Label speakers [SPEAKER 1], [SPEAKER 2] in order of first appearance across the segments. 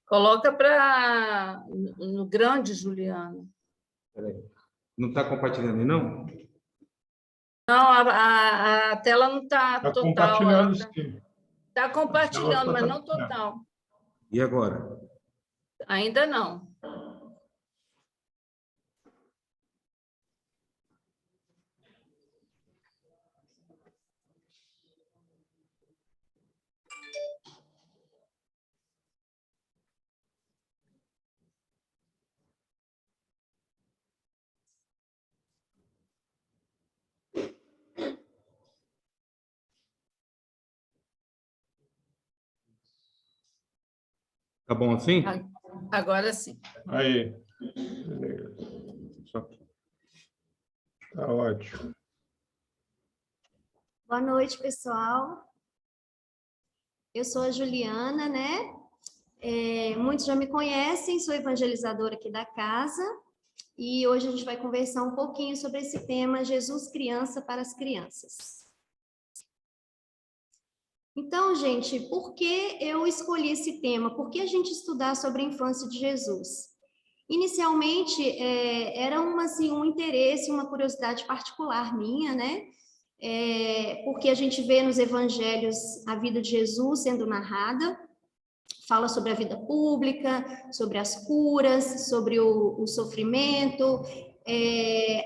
[SPEAKER 1] Coloca para no grande, Juliana.
[SPEAKER 2] Peraí. Não está compartilhando, não?
[SPEAKER 1] Não, a tela não está total.
[SPEAKER 3] Compartilhando, sim.
[SPEAKER 1] Está compartilhando, mas não total.
[SPEAKER 2] E agora?
[SPEAKER 1] Ainda não.
[SPEAKER 2] Tá bom assim?
[SPEAKER 1] Agora sim.
[SPEAKER 3] Aí. Beleza. Tá ótimo.
[SPEAKER 4] Boa noite, pessoal. Eu sou a Juliana, né? Muitos já me conhecem, sou evangelizadora aqui da casa. E hoje a gente vai conversar um pouquinho sobre esse tema, Jesus Criança para as Crianças. Então, gente, por que eu escolhi esse tema? Por que a gente estudar sobre a infância de Jesus? Inicialmente, era um interesse, uma curiosidade particular minha, né? Porque a gente vê nos evangelhos a vida de Jesus sendo narrada, fala sobre a vida pública, sobre as curas, sobre o sofrimento,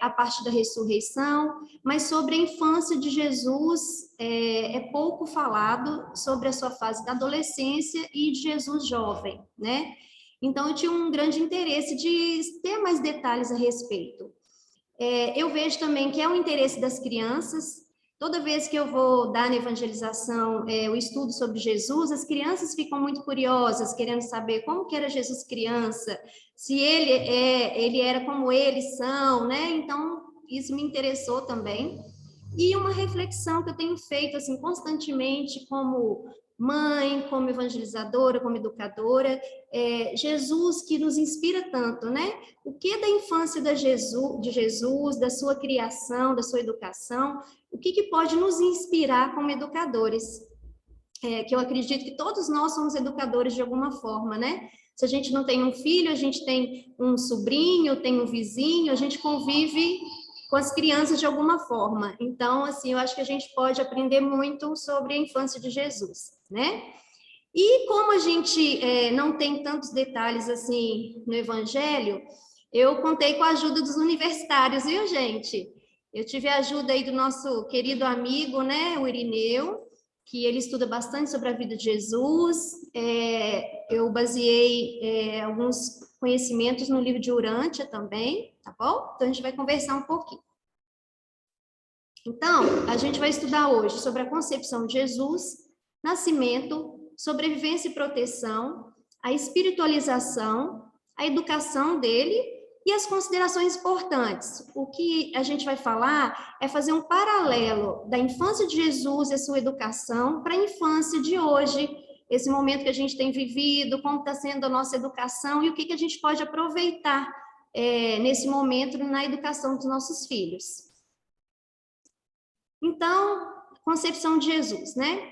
[SPEAKER 4] a parte da ressurreição, mas sobre a infância de Jesus é pouco falado, sobre a sua fase da adolescência e de Jesus jovem, né? Então, eu tinha um grande interesse de ter mais detalhes a respeito. Eu vejo também que é um interesse das crianças. Toda vez que eu vou dar na evangelização o estudo sobre Jesus, as crianças ficam muito curiosas, querendo saber como que era Jesus criança, se ele era como eles são, né? Então, isso me interessou também. E uma reflexão que eu tenho feito assim, constantemente como mãe, como evangelizadora, como educadora, Jesus que nos inspira tanto, né? O que da infância de Jesus, da sua criação, da sua educação, o que pode nos inspirar como educadores? Que eu acredito que todos nós somos educadores de alguma forma, né? Se a gente não tem um filho, a gente tem um sobrinho, tem um vizinho, a gente convive com as crianças de alguma forma. Então, assim, eu acho que a gente pode aprender muito sobre a infância de Jesus, né? E como a gente não tem tantos detalhes assim no Evangelho, eu contei com a ajuda dos universitários, viu, gente? Eu tive a ajuda aí do nosso querido amigo, né, o Irineu, que ele estuda bastante sobre a vida de Jesus. Eu baseei alguns conhecimentos no livro de Urântia também, tá bom? Então, a gente vai conversar um pouquinho. Então, a gente vai estudar hoje sobre a concepção de Jesus, nascimento, sobrevivência e proteção, a espiritualização, a educação dele e as considerações importantes. O que a gente vai falar é fazer um paralelo da infância de Jesus e a sua educação para a infância de hoje, esse momento que a gente tem vivido, como está sendo a nossa educação e o que a gente pode aproveitar nesse momento na educação dos nossos filhos. Então, concepção de Jesus, né?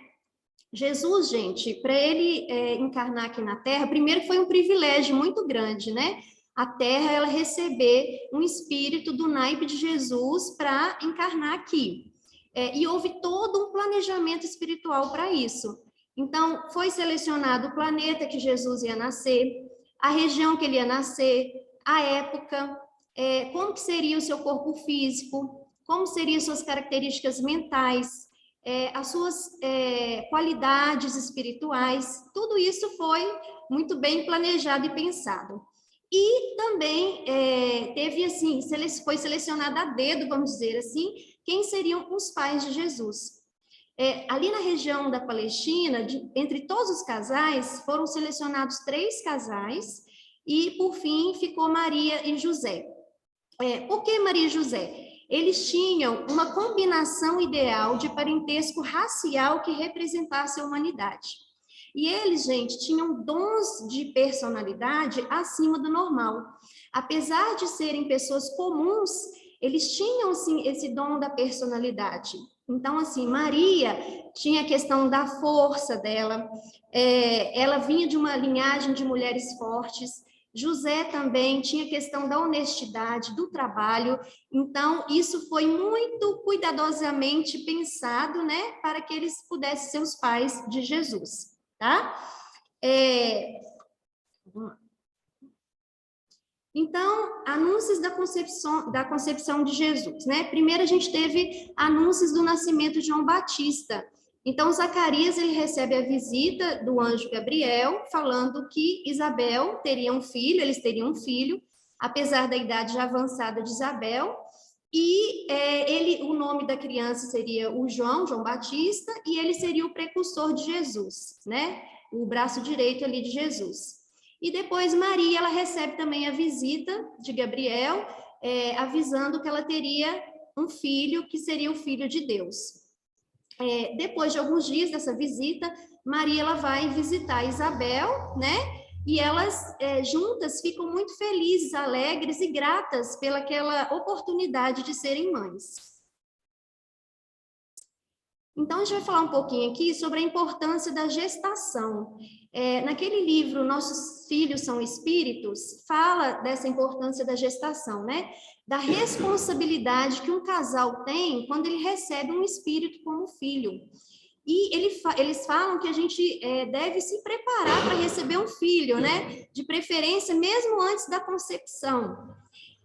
[SPEAKER 4] Jesus, gente, para ele encarnar aqui na Terra, primeiro foi um privilégio muito grande, né? A Terra, ela receber um espírito do naipe de Jesus para encarnar aqui. E houve todo um planejamento espiritual para isso. Então, foi selecionado o planeta que Jesus ia nascer, a região que ele ia nascer, a época, como que seria o seu corpo físico, como seriam suas características mentais, as suas qualidades espirituais, tudo isso foi muito bem planejado e pensado. E também teve, assim, foi selecionado a dedo, vamos dizer assim, quem seriam os pais de Jesus. Ali na região da Palestina, entre todos os casais, foram selecionados 3 casais, e, por fim, ficou Maria e José. Por que Maria e José? eles tinham uma combinação ideal de parentesco racial que representasse a humanidade. E eles, gente, tinham dons de personalidade acima do normal. Apesar de serem pessoas comuns, eles tinham, sim, esse dom da personalidade. Então, assim, Maria tinha a questão da força dela, ela vinha de uma linhagem de mulheres fortes. José também tinha a questão da honestidade, do trabalho. Então, isso foi muito cuidadosamente pensado, né, para que eles pudessem ser os pais de Jesus, tá? Então, anúncios da concepção de Jesus, né? Primeiro a gente teve anúncios do nascimento de João Batista. Então, Zacarias, ele recebe a visita do anjo Gabriel, falando que Isabel teria um filho, eles teriam um filho, apesar da idade já avançada de Isabel, e o nome da criança seria o João Batista, e ele seria o precursor de Jesus, né? O braço direito ali de Jesus. E depois Maria, ela recebe também a visita de Gabriel, avisando que ela teria um filho, que seria o filho de Deus. Depois de alguns dias dessa visita, Maria, ela vai visitar Isabel, né? E elas juntas ficam muito felizes, alegres e gratas pelaquela oportunidade de serem mães. Então, a gente vai falar um pouquinho aqui sobre a importância da gestação. Naquele livro, Nossos Filhos São Espíritos, fala dessa importância da gestação, né? Da responsabilidade que um casal tem quando ele recebe um espírito como filho. E eles falam que a gente deve se preparar para receber um filho, né? De preferência, mesmo antes da concepção.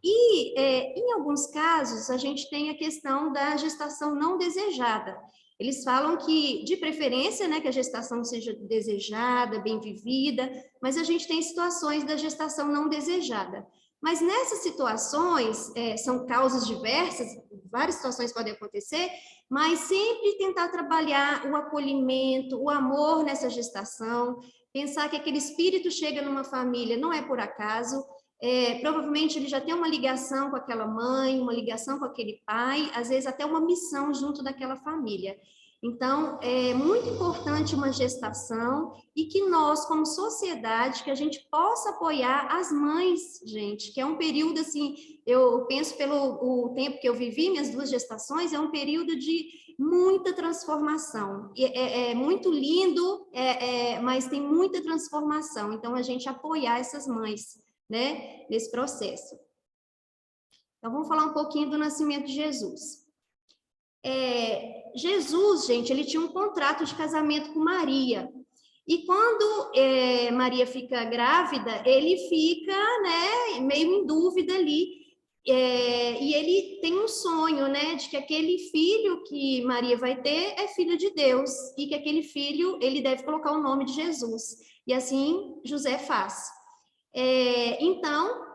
[SPEAKER 4] E, em alguns casos, a gente tem a questão da gestação não desejada. Eles falam que, de preferência, né, que a gestação seja desejada, bem vivida, mas a gente tem situações da gestação não desejada. Mas nessas situações, são causas diversas, várias situações podem acontecer, mas sempre tentar trabalhar o acolhimento, o amor nessa gestação, pensar que aquele espírito chega numa família não é por acaso, provavelmente ele já tem uma ligação com aquela mãe, uma ligação com aquele pai, às vezes até uma missão junto daquela família. Então, é muito importante uma gestação e que nós, como sociedade, que a gente possa apoiar as mães, gente, que é um período, assim, eu penso pelo tempo que eu vivi, minhas 2 gestações, é um período de muita transformação. É muito lindo, mas tem muita transformação. Então, a gente apoiar essas mães, né, nesse processo. Então, vamos falar um pouquinho do nascimento de Jesus. Jesus, gente, ele tinha um contrato de casamento com Maria. E quando Maria fica grávida, ele fica, né, meio em dúvida ali. E ele tem um sonho, né, de que aquele filho que Maria vai ter é filho de Deus. E que aquele filho, ele deve colocar o nome de Jesus. E assim, José faz. Então,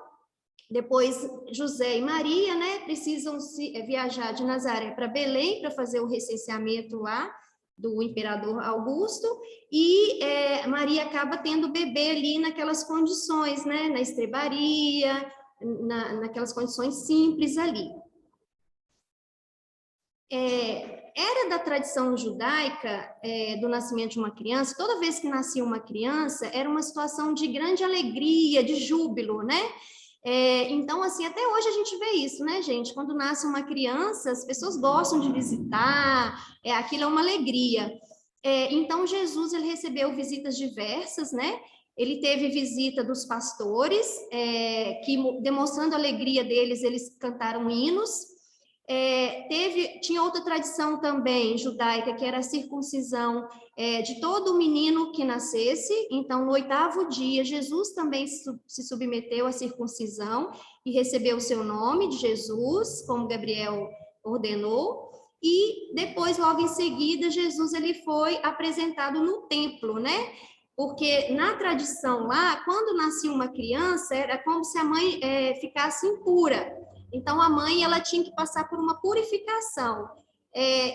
[SPEAKER 4] depois José e Maria, né, precisam viajar de Nazaré para Belém para fazer o recenseamento lá do imperador Augusto, e Maria acaba tendo o bebê ali naquelas condições, né, na estrebaria, naquelas condições simples ali. Era da tradição judaica do nascimento de uma criança, toda vez que nascia uma criança, era uma situação de grande alegria, de júbilo, né? Então, assim, até hoje a gente vê isso, né, gente? Quando nasce uma criança, as pessoas gostam de visitar, aquilo é uma alegria. Então, Jesus, ele recebeu visitas diversas, né? Ele teve visita dos pastores, que, demonstrando a alegria deles, eles cantaram hinos. Tinha outra tradição também judaica, que era a circuncisão de todo menino que nascesse. Então, no 8º dia, Jesus também se submeteu à circuncisão e recebeu o seu nome de Jesus, como Gabriel ordenou. E depois, logo em seguida, Jesus ele foi apresentado no templo, né? Porque na tradição lá, quando nascia uma criança, era como se a mãe ficasse impura. Então, a mãe ela tinha que passar por uma purificação.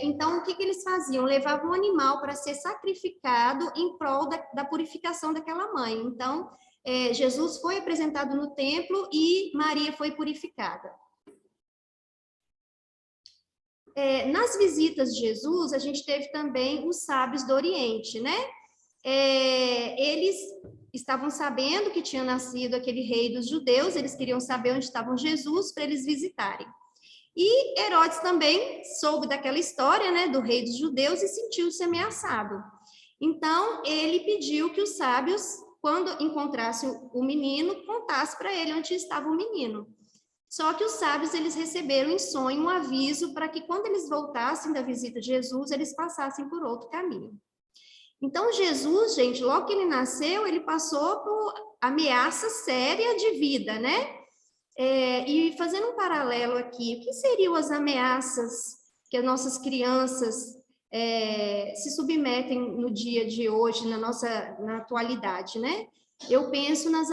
[SPEAKER 4] Então, o que eles faziam? Levavam um animal para ser sacrificado em prol da purificação daquela mãe. Então, Jesus foi apresentado no templo e Maria foi purificada. nas visitas de Jesus, a gente teve também os sábios do Oriente, né? Eles estavam sabendo que tinha nascido aquele rei dos judeus, eles queriam saber onde estava Jesus para eles visitarem. E Herodes também soube daquela história, né, do rei dos judeus e sentiu-se ameaçado. Então, ele pediu que os sábios, quando encontrassem o menino, contassem para ele onde estava o menino. Só que os sábios, eles receberam em sonho um aviso para que quando eles voltassem da visita de Jesus, eles passassem por outro caminho. Então, Jesus, gente, logo que ele nasceu, ele passou por ameaça séria de vida, né? E fazendo um paralelo aqui, o que seriam as ameaças que as nossas crianças se submetem no dia de hoje, na atualidade, né? Eu penso nas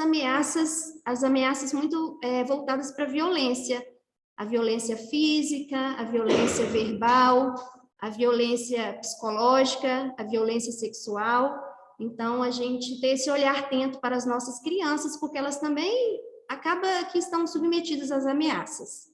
[SPEAKER 4] as ameaças muito voltadas para a violência física, a violência verbal, a violência psicológica, a violência sexual. Então, a gente ter esse olhar atento para as nossas crianças, porque elas também acaba que estão submetidas às ameaças.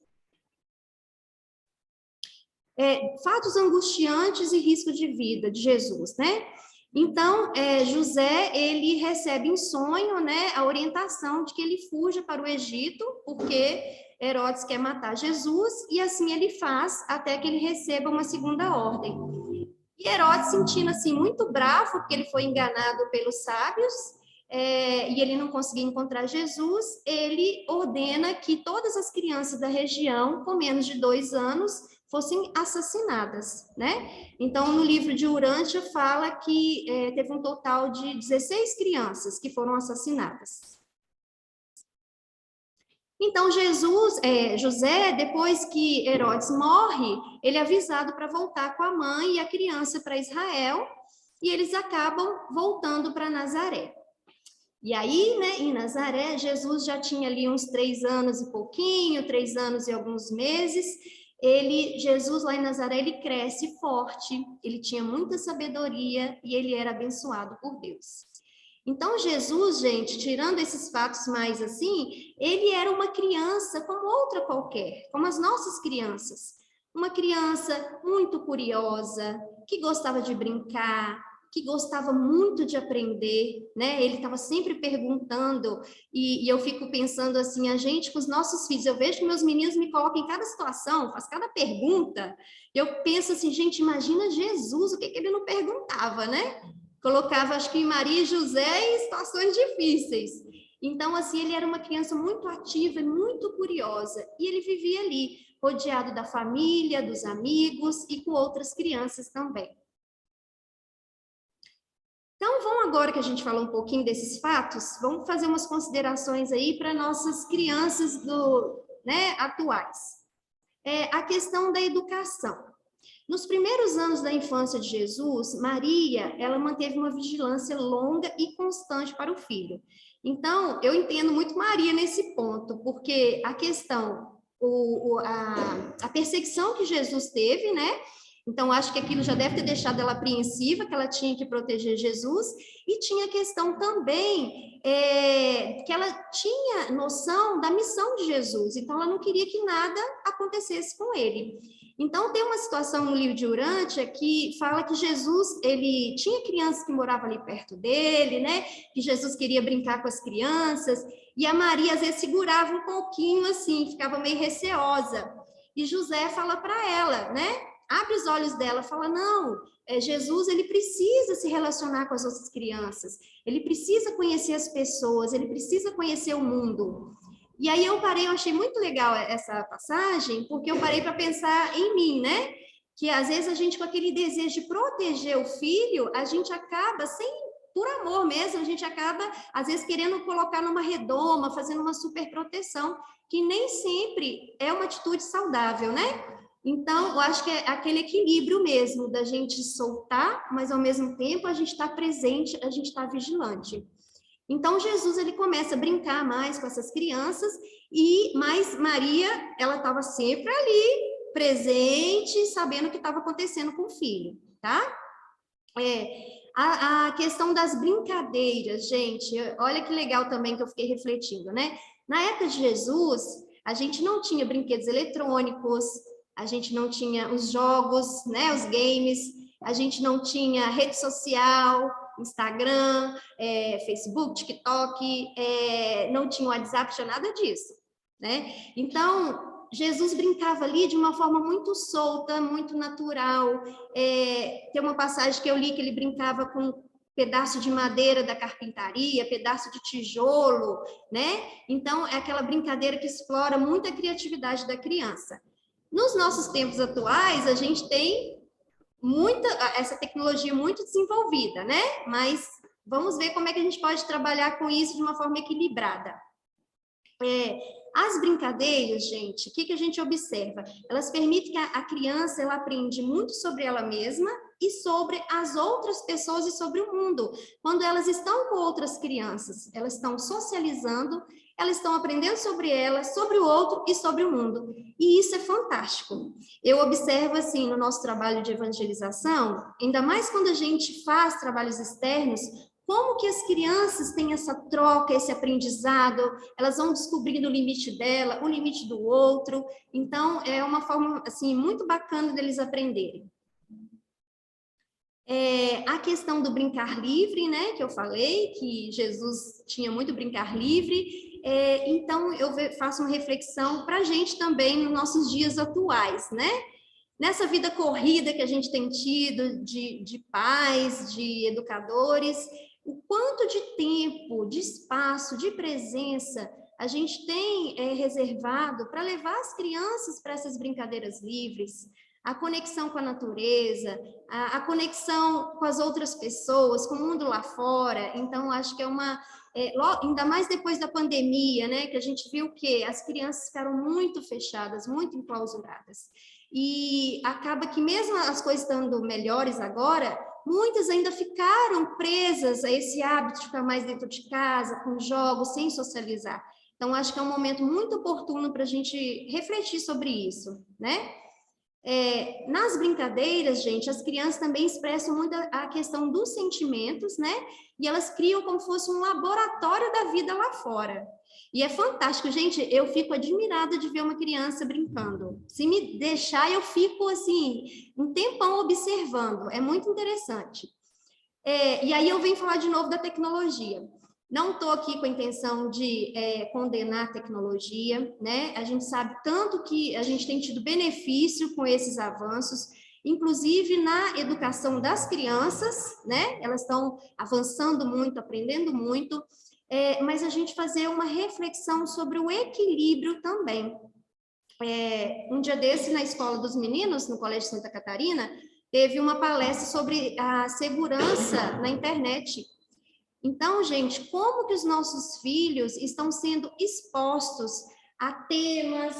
[SPEAKER 4] Fatos angustiantes e risco de vida de Jesus, né? Então, José, ele recebe em sonho, né, a orientação de que ele fuja para o Egito, porque Herodes quer matar Jesus, e assim ele faz até que ele receba uma segunda ordem. E Herodes, sentindo assim muito bravo, porque ele foi enganado pelos sábios, e ele não conseguia encontrar Jesus, ele ordena que todas as crianças da região, com menos de 2 anos, fossem assassinadas, né? Então, no livro de Urântia, fala que teve um total de 16 crianças que foram assassinadas. Então, José, depois que Herodes morre, ele é avisado para voltar com a mãe e a criança para Israel, e eles acabam voltando para Nazaré. E aí, né, em Nazaré, Jesus já tinha ali uns 3 anos e pouquinho, 3 anos e alguns meses. Jesus lá em Nazaré, ele cresce forte, ele tinha muita sabedoria e ele era abençoado por Deus. Então, Jesus, gente, tirando esses fatos mais assim, ele era uma criança como outra qualquer, como as nossas crianças. Uma criança muito curiosa, que gostava de brincar, que gostava muito de aprender, né? Ele estava sempre perguntando, e eu fico pensando assim, a gente com os nossos filhos, eu vejo que meus meninos me colocam em cada situação, faz cada pergunta, eu penso assim, gente, imagina Jesus, o que ele não perguntava, né? Colocava, acho que Maria e José em situações difíceis. Então, assim, ele era uma criança muito ativa e muito curiosa, e ele vivia ali, rodeado da família, dos amigos e com outras crianças também. Então, vamos agora que a gente falou um pouquinho desses fatos, vamos fazer umas considerações aí para nossas crianças atuais. A questão da educação. Nos primeiros anos da infância de Jesus, Maria, ela manteve uma vigilância longa e constante para o filho. Então, eu entendo muito Maria nesse ponto, porque a questão, a perseguição que Jesus teve, né? Então, acho que aquilo já deve ter deixado ela apreensiva, que ela tinha que proteger Jesus, e tinha a questão também que ela tinha noção da missão de Jesus, então ela não queria que nada acontecesse com ele. Então, tem uma situação no livro de Urântia que fala que Jesus, ele tinha crianças que moravam ali perto dele, né? Que Jesus queria brincar com as crianças, e a Maria, às vezes, segurava um pouquinho assim, ficava meio receosa. E José fala para ela, né? Abre os olhos dela, fala, não, Jesus, ele precisa se relacionar com as outras crianças, ele precisa conhecer as pessoas, ele precisa conhecer o mundo. E aí eu achei muito legal essa passagem, porque eu parei para pensar em mim, né? Que às vezes a gente, com aquele desejo de proteger o filho, a gente acaba, por amor mesmo, a gente acaba, às vezes, querendo colocar numa redoma, fazendo uma super proteção, que nem sempre é uma atitude saudável, né? Então, eu acho que é aquele equilíbrio mesmo, da gente soltar, mas ao mesmo tempo a gente está presente, a gente está vigilante. Então, Jesus, ele começa a brincar mais com essas crianças, mas Maria, ela estava sempre ali, presente, sabendo o que estava acontecendo com o filho, tá? A questão das brincadeiras, gente, olha que legal também que eu fiquei refletindo, né? Na época de Jesus, a gente não tinha brinquedos eletrônicos, a gente não tinha os jogos, né, os games, a gente não tinha rede social, Instagram, Facebook, TikTok, não tinha WhatsApp, tinha nada disso, né? Então, Jesus brincava ali de uma forma muito solta, muito natural. Tem uma passagem que eu li que ele brincava com pedaço de madeira da carpintaria, pedaço de tijolo, né? Então, é aquela brincadeira que explora muito a criatividade da criança. Nos nossos tempos atuais, a gente tem essa tecnologia muito desenvolvida, né? Mas vamos ver como é que a gente pode trabalhar com isso de uma forma equilibrada. As brincadeiras, gente, o que a gente observa? Elas permitem que a criança ela aprende muito sobre ela mesma e sobre as outras pessoas e sobre o mundo. Quando elas estão com outras crianças, elas estão socializando, elas estão aprendendo sobre elas, sobre o outro e sobre o mundo. E isso é fantástico. Eu observo, assim, no nosso trabalho de evangelização, ainda mais quando a gente faz trabalhos externos, como que as crianças têm essa troca, esse aprendizado, elas vão descobrindo o limite dela, o limite do outro. Então, é uma forma, assim, muito bacana deles aprenderem. A questão do brincar livre, né, que eu falei, que Jesus tinha muito brincar livre, então eu faço uma reflexão para a gente também nos nossos dias atuais, né? Nessa vida corrida que a gente tem tido de pais, de educadores, o quanto de tempo, de espaço, de presença a gente tem reservado para levar as crianças para essas brincadeiras livres, a conexão com a natureza, a conexão com as outras pessoas, com o mundo lá fora. Então, acho que ainda mais depois da pandemia, né, que a gente viu que as crianças ficaram muito fechadas, muito enclausuradas. E acaba que mesmo as coisas estando melhores agora, muitas ainda ficaram presas a esse hábito de ficar mais dentro de casa, com jogos, sem socializar. Então, acho que é um momento muito oportuno para a gente refletir sobre isso, né? Nas brincadeiras, gente, as crianças também expressam muito a questão dos sentimentos, né? E elas criam como se fosse um laboratório da vida lá fora. E é fantástico, gente, eu fico admirada de ver uma criança brincando. Se me deixar, eu fico, assim, um tempão observando. É muito interessante. E aí eu venho falar de novo da tecnologia. Não estou aqui com a intenção de condenar a tecnologia, né? A gente sabe tanto que a gente tem tido benefício com esses avanços, inclusive na educação das crianças, né? Elas estão avançando muito, aprendendo muito, mas a gente fazer uma reflexão sobre o equilíbrio também. Um dia desse, na Escola dos Meninos, no Colégio Santa Catarina, teve uma palestra sobre a segurança na internet. Então, gente, como que os nossos filhos estão sendo expostos a temas,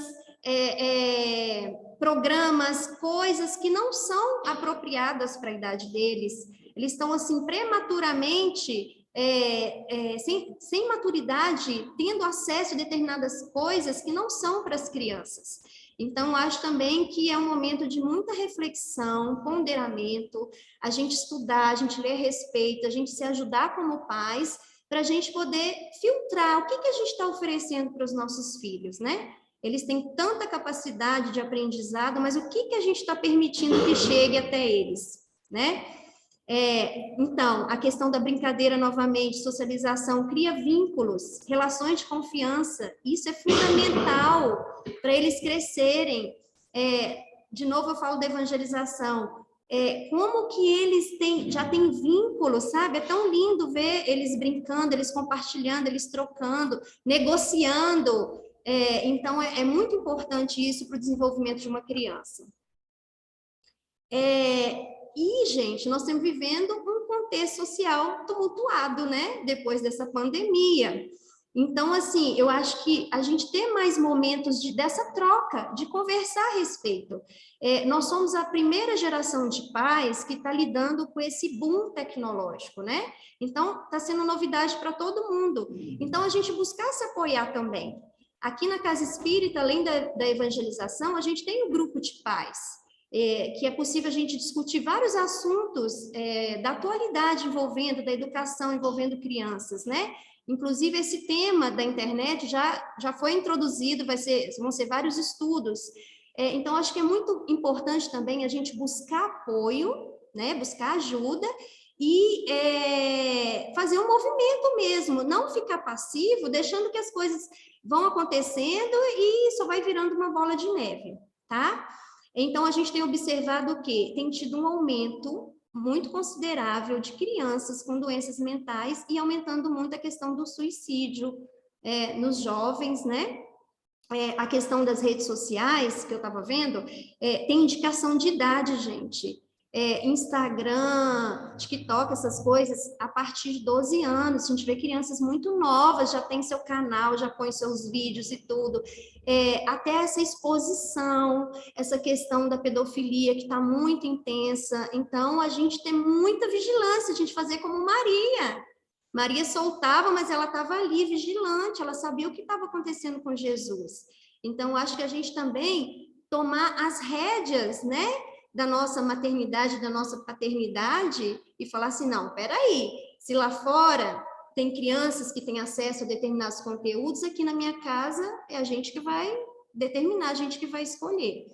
[SPEAKER 4] programas, coisas que não são apropriadas para a idade deles? Eles estão, assim, prematuramente, sem maturidade, tendo acesso a determinadas coisas que não são para as crianças. Então, acho também que é um momento de muita reflexão, ponderamento, a gente estudar, a gente ler a respeito, a gente se ajudar como pais, para a gente poder filtrar o que a gente está oferecendo para os nossos filhos, né? Eles têm tanta capacidade de aprendizado, mas o que a gente está permitindo que chegue até eles, né? Então, a questão da brincadeira, novamente, socialização, cria vínculos, relações de confiança, isso é fundamental para eles crescerem. De novo, eu falo da evangelização, como que eles já têm vínculos, sabe? É tão lindo ver eles brincando, eles compartilhando, eles trocando, negociando. Então, é muito importante isso para o desenvolvimento de uma criança. E, gente, nós estamos vivendo um contexto social tumultuado, né? Depois dessa pandemia. Então, assim, eu acho que a gente tem mais momentos dessa troca, de conversar a respeito. Nós somos a primeira geração de pais que está lidando com esse boom tecnológico, né? Então, está sendo novidade para todo mundo. Então, a gente buscar se apoiar também. Aqui na Casa Espírita, além da evangelização, a gente tem um grupo de pais, que é possível a gente discutir vários assuntos da atualidade envolvendo, da educação envolvendo crianças, né? Inclusive, esse tema da internet já foi introduzido, vão ser vários estudos Então, acho que é muito importante também a gente buscar apoio, né? Buscar ajuda e fazer um movimento mesmo, não ficar passivo, deixando que as coisas vão acontecendo e só vai virando uma bola de neve, tá? Então, a gente tem observado que tem tido um aumento muito considerável de crianças com doenças mentais e aumentando muito a questão do suicídio nos jovens, né? A questão das redes sociais, que eu estava vendo, tem indicação de idade, gente. Instagram, TikTok, essas coisas, a partir de 12 anos, a gente vê crianças muito novas, já tem seu canal, já põe seus vídeos e tudo. Até essa exposição, essa questão da pedofilia que está muito intensa. Então, a gente tem muita vigilância, a gente fazer como Maria. Maria soltava, mas ela estava ali, vigilante, ela sabia o que estava acontecendo com Jesus. Então, acho que a gente também tomar as rédeas, né, da nossa maternidade, da nossa paternidade, e falar assim, não, peraí, se lá fora tem crianças que têm acesso a determinados conteúdos, aqui na minha casa é a gente que vai determinar, a gente que vai escolher.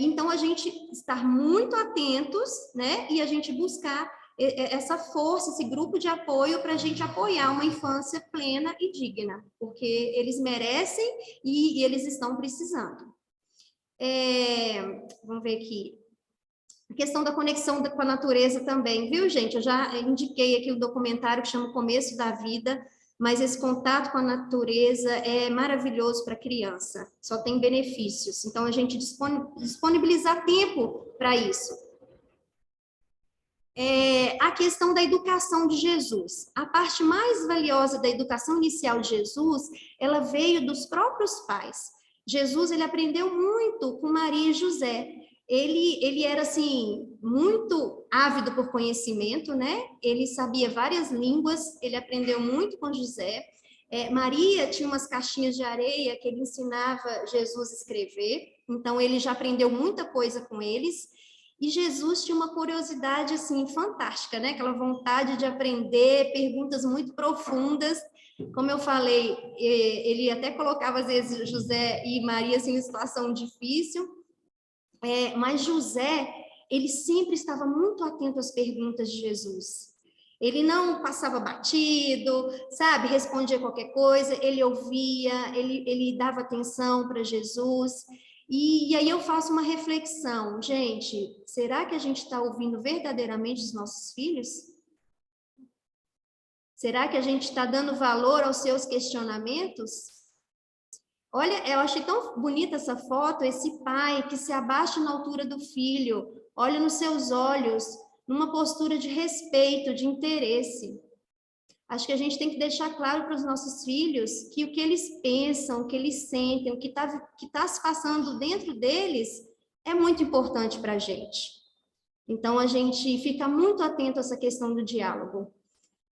[SPEAKER 4] Então, a gente estar muito atentos, né, e a gente buscar essa força, esse grupo de apoio para a gente apoiar uma infância plena e digna, porque eles merecem e eles estão precisando. Vamos ver aqui. A questão da conexão com a natureza também, viu, gente? Eu já indiquei aqui o documentário que chama O Começo da Vida, mas esse contato com a natureza é maravilhoso para a criança, só tem benefícios. Então, a gente disponibilizar tempo para isso. A questão da educação de Jesus. A parte mais valiosa da educação inicial de Jesus, ela veio dos próprios pais. Jesus, ele aprendeu muito com Maria e José. Ele era, assim, muito ávido por conhecimento, né? Ele sabia várias línguas, ele aprendeu muito com José. Maria tinha umas caixinhas de areia que ele ensinava Jesus a escrever, então ele já aprendeu muita coisa com eles. E Jesus tinha uma curiosidade, assim, fantástica, né? Aquela vontade de aprender, perguntas muito profundas. Como eu falei, ele até colocava, às vezes, José e Maria, assim, em situação difícil. Mas José, ele sempre estava muito atento às perguntas de Jesus. Ele não passava batido, sabe? Respondia qualquer coisa, ele ouvia, ele dava atenção para Jesus. E aí eu faço uma reflexão, gente, será que a gente está ouvindo verdadeiramente os nossos filhos? Será que a gente está dando valor aos seus questionamentos? Olha, eu achei tão bonita essa foto, esse pai que se abaixa na altura do filho, olha nos seus olhos, numa postura de respeito, de interesse. Acho que a gente tem que deixar claro para os nossos filhos que o que eles pensam, o que eles sentem, o que tá se passando dentro deles é muito importante para a gente. Então, a gente fica muito atento a essa questão do diálogo.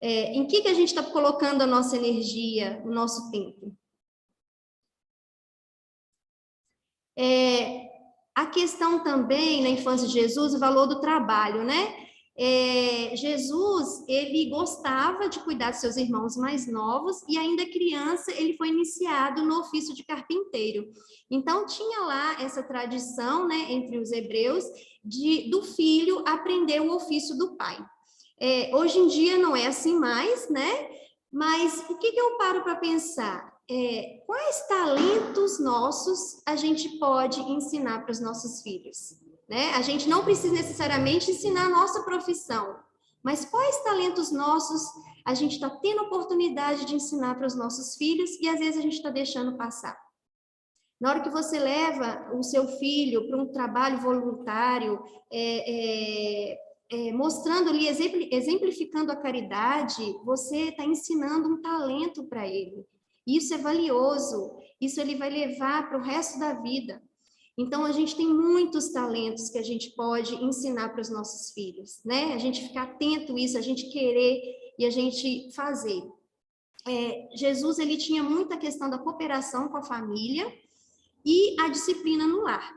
[SPEAKER 4] Em que a gente está colocando a nossa energia, o nosso tempo? A questão também, na infância de Jesus, o valor do trabalho, né? Jesus, ele gostava de cuidar de seus irmãos mais novos e ainda criança ele foi iniciado no ofício de carpinteiro. Então, tinha lá essa tradição, né, entre os hebreus, do filho aprender o ofício do pai. Hoje em dia não é assim mais, né? Mas o que eu paro para pensar? Quais talentos nossos a gente pode ensinar para os nossos filhos? Né? A gente não precisa necessariamente ensinar a nossa profissão, mas quais talentos nossos a gente está tendo oportunidade de ensinar para os nossos filhos e às vezes a gente está deixando passar. Na hora que você leva o seu filho para um trabalho voluntário, mostrando ali, exemplificando a caridade, você está ensinando um talento para ele. Isso é valioso, isso ele vai levar para o resto da vida. Então, a gente tem muitos talentos que a gente pode ensinar para os nossos filhos, né? A gente ficar atento a isso, a gente querer e a gente fazer. Jesus, ele tinha muita questão da cooperação com a família e a disciplina no lar.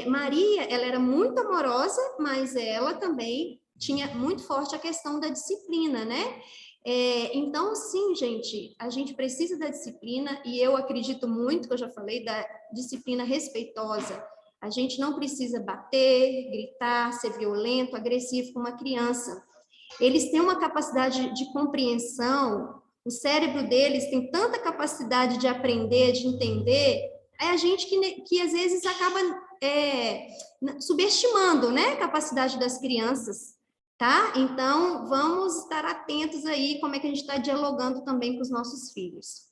[SPEAKER 4] Maria, ela era muito amorosa, mas ela também tinha muito forte a questão da disciplina, né? Então, sim, gente, a gente precisa da disciplina, e eu acredito muito, que eu já falei, da disciplina respeitosa. A gente não precisa bater, gritar, ser violento, agressivo com uma criança. Eles têm uma capacidade de compreensão, o cérebro deles tem tanta capacidade de aprender, de entender, é a gente que às vezes acaba subestimando, né, a capacidade das crianças. Tá? Então, vamos estar atentos aí como é que a gente está dialogando também com os nossos filhos.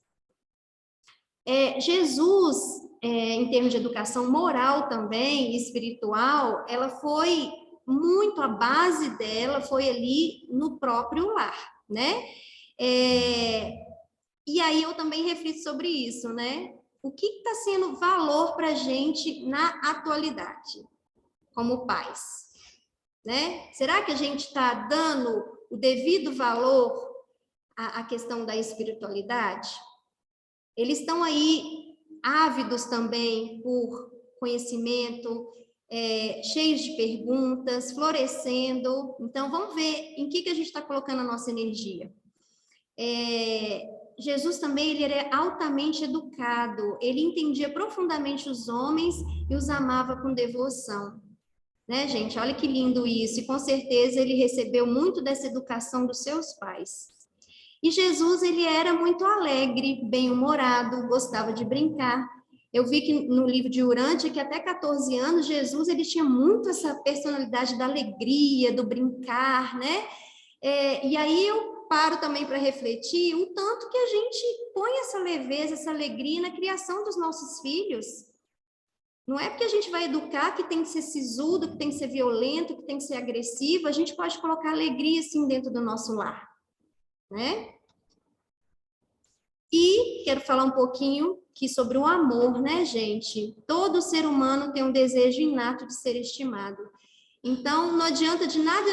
[SPEAKER 4] Jesus, em termos de educação moral também, espiritual, ela foi muito, a base dela foi ali no próprio lar, né? E aí eu também reflito sobre isso, né? O que está sendo valor para a gente na atualidade, como pais? Né? Será que a gente está dando o devido valor à questão da espiritualidade? Eles estão aí ávidos também por conhecimento, cheios de perguntas, florescendo. Então, vamos ver em que a gente está colocando a nossa energia. Jesus também ele era altamente educado, ele entendia profundamente os homens e os amava com devoção. Né, gente? Olha que lindo isso. E com certeza ele recebeu muito dessa educação dos seus pais. E Jesus, ele era muito alegre, bem-humorado, gostava de brincar. Eu vi que no livro de Urântia, que até 14 anos, Jesus, ele tinha muito essa personalidade da alegria, do brincar, né? E aí eu paro também para refletir o tanto que a gente põe essa leveza, essa alegria na criação dos nossos filhos. Não é porque a gente vai educar que tem que ser sisudo, que tem que ser violento, que tem que ser agressivo, a gente pode colocar alegria, assim, dentro do nosso lar, né? E quero falar um pouquinho aqui sobre o amor, né, gente? Todo ser humano tem um desejo inato de ser estimado. Então, não adianta de nada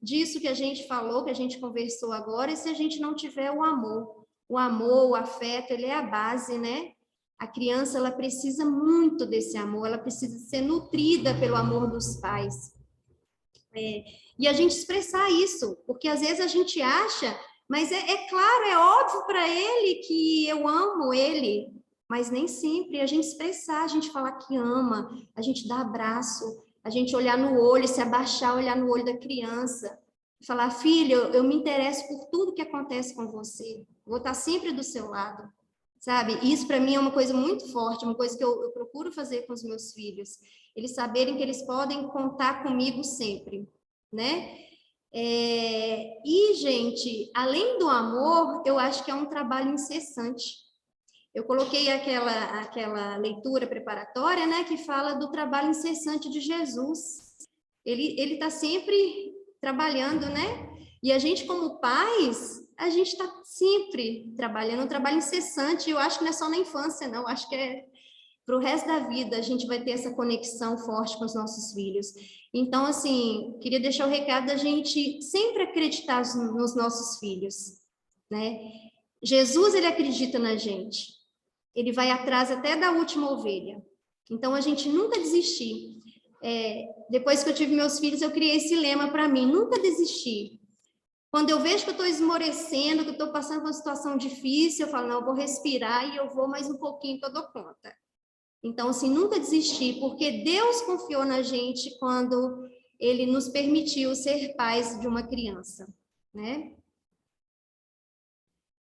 [SPEAKER 4] disso que a gente falou, que a gente conversou agora, se a gente não tiver o amor. O amor, o afeto, ele é a base, né? A criança, ela precisa muito desse amor, ela precisa ser nutrida pelo amor dos pais. E a gente expressar isso, porque às vezes a gente acha, mas claro, é óbvio para ele que eu amo ele, mas nem sempre a gente expressar, a gente falar que ama, a gente dar abraço, a gente olhar no olho, se abaixar, olhar no olho da criança, falar, filho, eu me interesso por tudo que acontece com você, vou estar sempre do seu lado. Sabe? Isso para mim é uma coisa muito forte, uma coisa que eu procuro fazer com os meus filhos. Eles saberem que eles podem contar comigo sempre, né? E, gente, além do amor, eu acho que é um trabalho incessante. Eu coloquei aquela leitura preparatória, né, que fala do trabalho incessante de Jesus. Ele está sempre trabalhando, né? E a gente, como pais, a gente está sempre trabalhando, um trabalho incessante, e eu acho que não é só na infância, não, acho que é para o resto da vida, a gente vai ter essa conexão forte com os nossos filhos. Então, assim, queria deixar o recado da gente sempre acreditar nos nossos filhos, né? Jesus, ele acredita na gente, ele vai atrás até da última ovelha. Então, a gente nunca desistir. Depois que eu tive meus filhos, eu criei esse lema para mim, nunca desistir. Quando eu vejo que eu estou esmorecendo, que eu estou passando por uma situação difícil, eu falo, não, eu vou respirar e eu vou mais um pouquinho que eu dou conta. Então, assim, nunca desistir, porque Deus confiou na gente quando Ele nos permitiu ser pais de uma criança, né?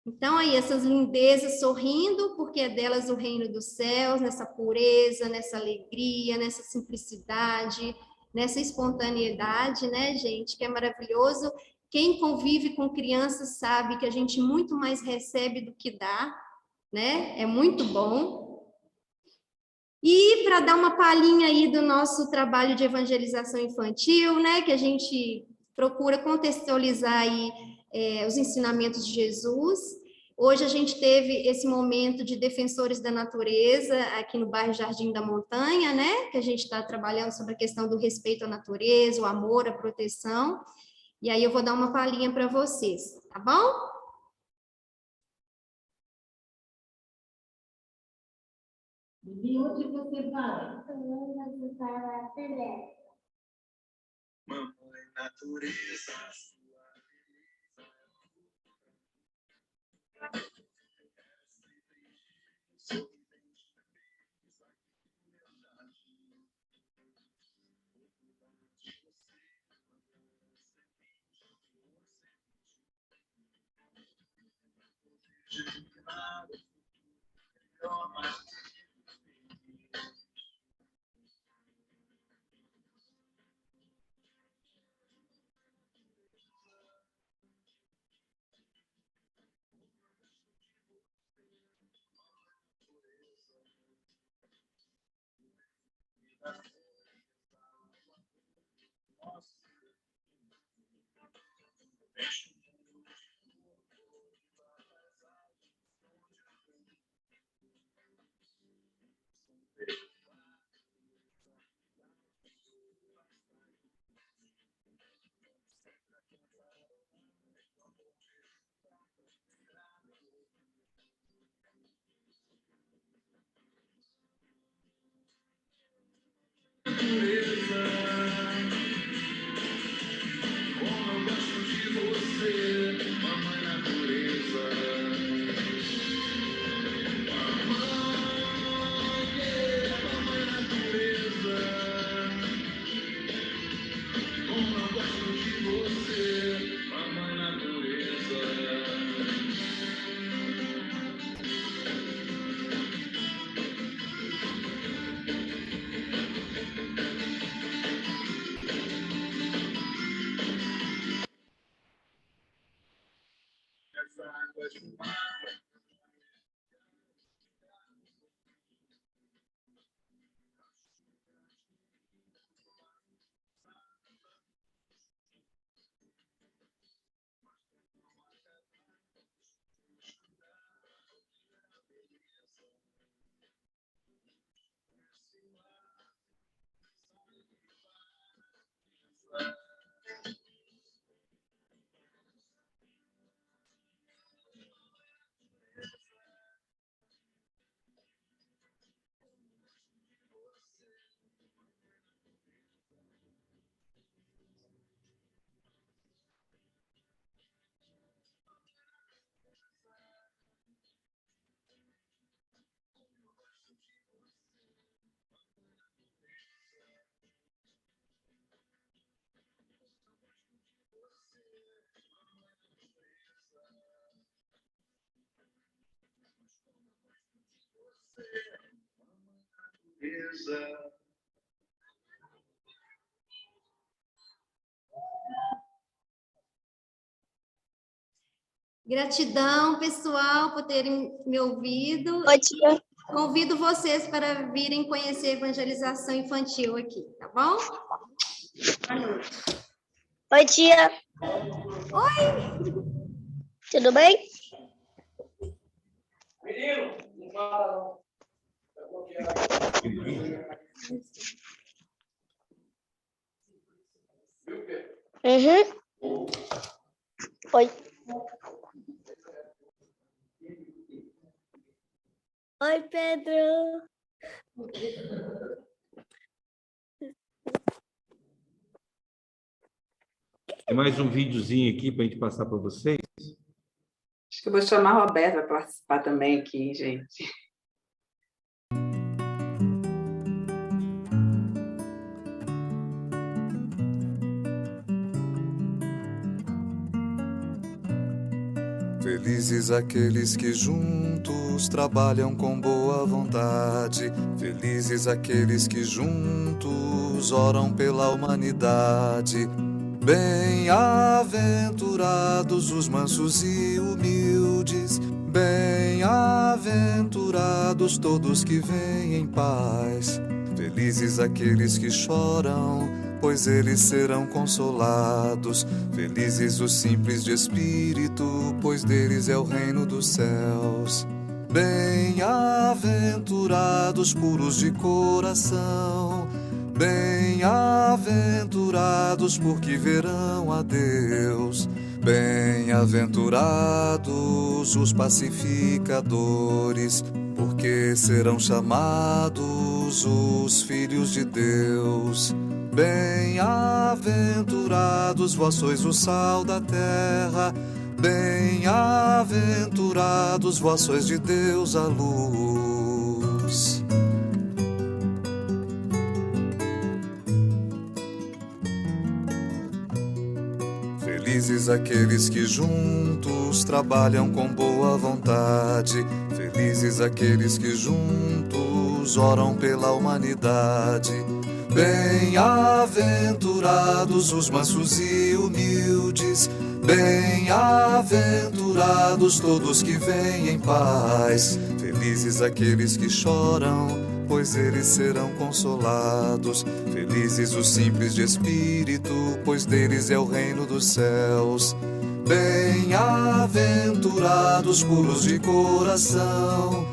[SPEAKER 4] Então, aí, essas lindezas sorrindo, porque é delas o reino dos céus, nessa pureza, nessa alegria, nessa simplicidade, nessa espontaneidade, né, gente, que é maravilhoso. Quem convive com crianças sabe que a gente muito mais recebe do que dá, né? É muito bom. E para dar uma palhinha aí do nosso trabalho de evangelização infantil, né, que a gente procura contextualizar aí os ensinamentos de Jesus. Hoje a gente teve esse momento de defensores da natureza aqui no bairro Jardim da Montanha, né, que a gente está trabalhando sobre a questão do respeito à natureza, o amor, a proteção. E aí eu vou dar uma palhinha para vocês, tá bom?
[SPEAKER 5] E onde você vai? Eu vou para a telha. Mamãe natureza,
[SPEAKER 4] Gratidão, pessoal, por terem me ouvido.
[SPEAKER 6] Oi, tia.
[SPEAKER 4] Convido vocês para virem conhecer a evangelização infantil aqui, tá bom? Boa noite.
[SPEAKER 6] Oi, tia.
[SPEAKER 4] Oi!
[SPEAKER 6] Tudo bem?
[SPEAKER 7] Menino, não fala não.
[SPEAKER 6] Uhum. Oi. Oi, Pedro.
[SPEAKER 2] Tem mais um videozinho aqui para a gente passar para vocês.
[SPEAKER 8] Acho que eu vou chamar a Roberta para participar também aqui, gente.
[SPEAKER 9] Felizes aqueles que juntos trabalham com boa vontade. Felizes aqueles que juntos oram pela humanidade. Bem-aventurados os mansos e humildes. Bem-aventurados todos que vêm em paz. Felizes aqueles que choram, pois eles serão consolados. Felizes os simples de espírito, pois deles é o reino dos céus. Bem-aventurados puros de coração, bem-aventurados porque verão a Deus. Bem-aventurados os pacificadores, porque serão chamados os filhos de Deus. Bem-aventurados vós sois o sal da terra, Bem-aventurados vós sois de Deus a luz. Felizes aqueles que juntos trabalham com boa vontade. Felizes aqueles que juntos oram pela humanidade. Bem-aventurados os mansos e humildes. Bem-aventurados todos que vêm em paz. Felizes aqueles que choram, pois eles serão consolados. Felizes os simples de espírito, pois deles é o reino dos céus. Bem-aventurados puros de coração.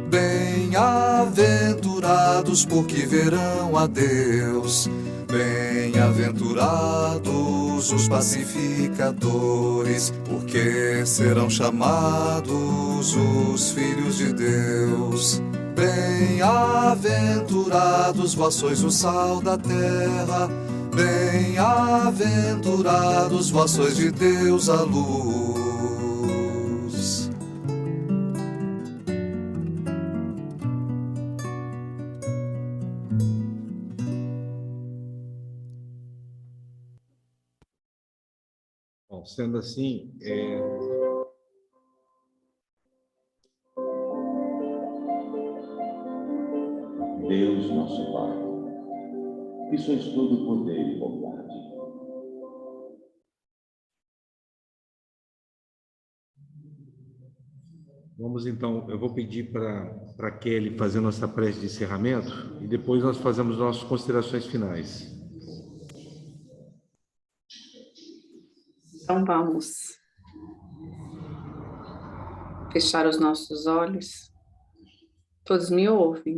[SPEAKER 9] Bem-aventurados porque verão a Deus. Bem-aventurados os pacificadores, porque serão chamados os filhos de Deus. Bem-aventurados vós sois o sal da terra. Bem-aventurados vós sois de Deus a luz.
[SPEAKER 2] Bom, sendo assim,
[SPEAKER 10] Deus, nosso Pai, que sois todo poder e bondade.
[SPEAKER 2] vamos então, eu vou pedir para Kelly fazer nossa prece de encerramento e depois nós fazemos nossas considerações finais.
[SPEAKER 8] Então vamos fechar os nossos olhos. Todos me ouvem?